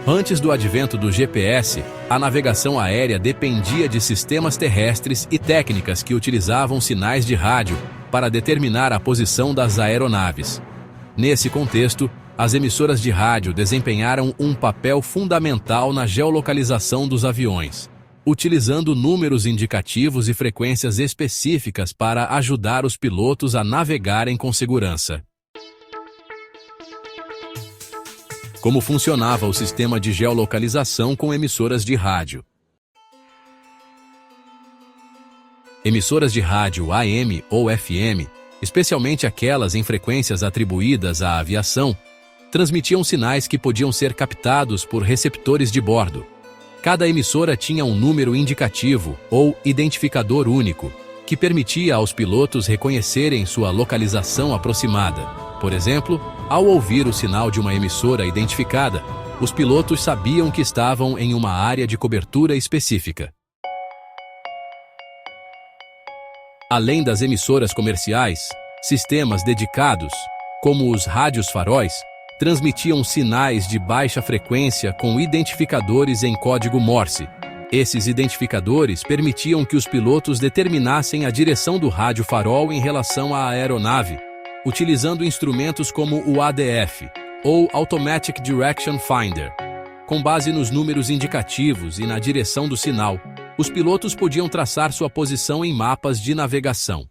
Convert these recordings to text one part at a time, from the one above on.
Antes do advento do GPS, a navegação aérea dependia de sistemas terrestres e técnicas que utilizavam sinais de rádio para determinar a posição das aeronaves. Nesse contexto, as emissoras de rádio desempenharam um papel fundamental na geolocalização dos aviões, utilizando números indicativos e frequências específicas para ajudar os pilotos a navegarem com segurança. Como funcionava o sistema de geolocalização com emissoras de rádio? Emissoras de rádio AM ou FM, especialmente aquelas em frequências atribuídas à aviação, transmitiam sinais que podiam ser captados por receptores de bordo. Cada emissora tinha um número indicativo ou identificador único, que permitia aos pilotos reconhecerem sua localização aproximada. Por exemplo, ao ouvir o sinal de uma emissora identificada, os pilotos sabiam que estavam em uma área de cobertura específica. Além das emissoras comerciais, sistemas dedicados, como os rádios faróis, transmitiam sinais de baixa frequência com identificadores em código Morse. Esses identificadores permitiam que os pilotos determinassem a direção do rádio farol em relação à aeronave, utilizando instrumentos como o ADF, ou Automatic Direction Finder. Com base nos números indicativos e na direção do sinal, os pilotos podiam traçar sua posição em mapas de navegação.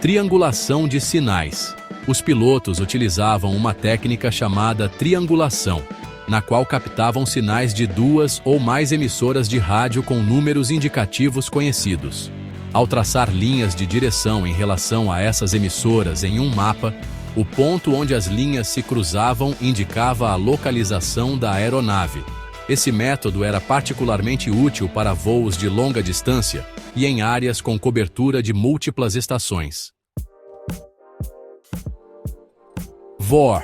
Triangulação de sinais. Os pilotos utilizavam uma técnica chamada triangulação, na qual captavam sinais de duas ou mais emissoras de rádio com números indicativos conhecidos. Ao traçar linhas de direção em relação a essas emissoras em um mapa, o ponto onde as linhas se cruzavam indicava a localização da aeronave. Esse método era particularmente útil para voos de longa distância e em áreas com cobertura de múltiplas estações. VOR,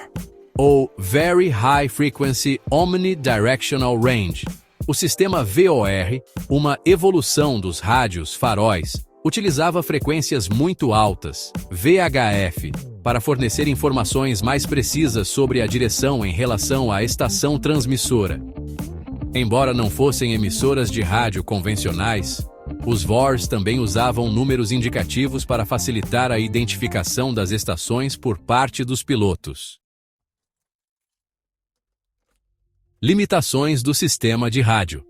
ou Very High Frequency Omnidirectional Range. O sistema VOR, uma evolução dos rádios faróis, utilizava frequências muito altas, VHF, para fornecer informações mais precisas sobre a direção em relação à estação transmissora. Embora não fossem emissoras de rádio convencionais, os VORs também usavam números indicativos para facilitar a identificação das estações por parte dos pilotos. Limitações do sistema de rádio.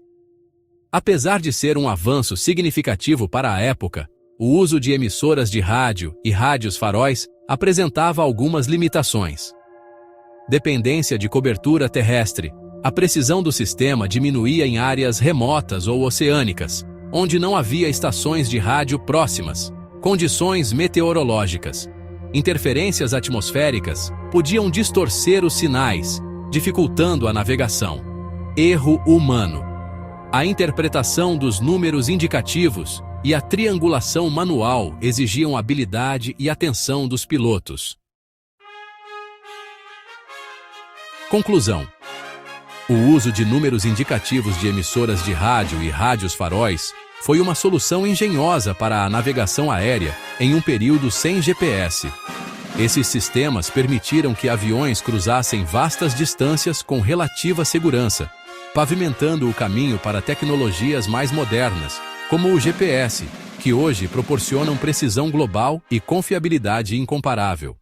Apesar de ser um avanço significativo para a época, o uso de emissoras de rádio e rádios faróis apresentava algumas limitações. Dependência de cobertura terrestre. A precisão do sistema diminuía em áreas remotas ou oceânicas, onde não havia estações de rádio próximas. Condições meteorológicas. Interferências atmosféricas podiam distorcer os sinais, dificultando a navegação. Erro humano. A interpretação dos números indicativos e a triangulação manual exigiam habilidade e atenção dos pilotos. Conclusão. O uso de números indicativos de emissoras de rádio e rádios faróis foi uma solução engenhosa para a navegação aérea em um período sem GPS. Esses sistemas permitiram que aviões cruzassem vastas distâncias com relativa segurança, pavimentando o caminho para tecnologias mais modernas, como o GPS, que hoje proporcionam precisão global e confiabilidade incomparável.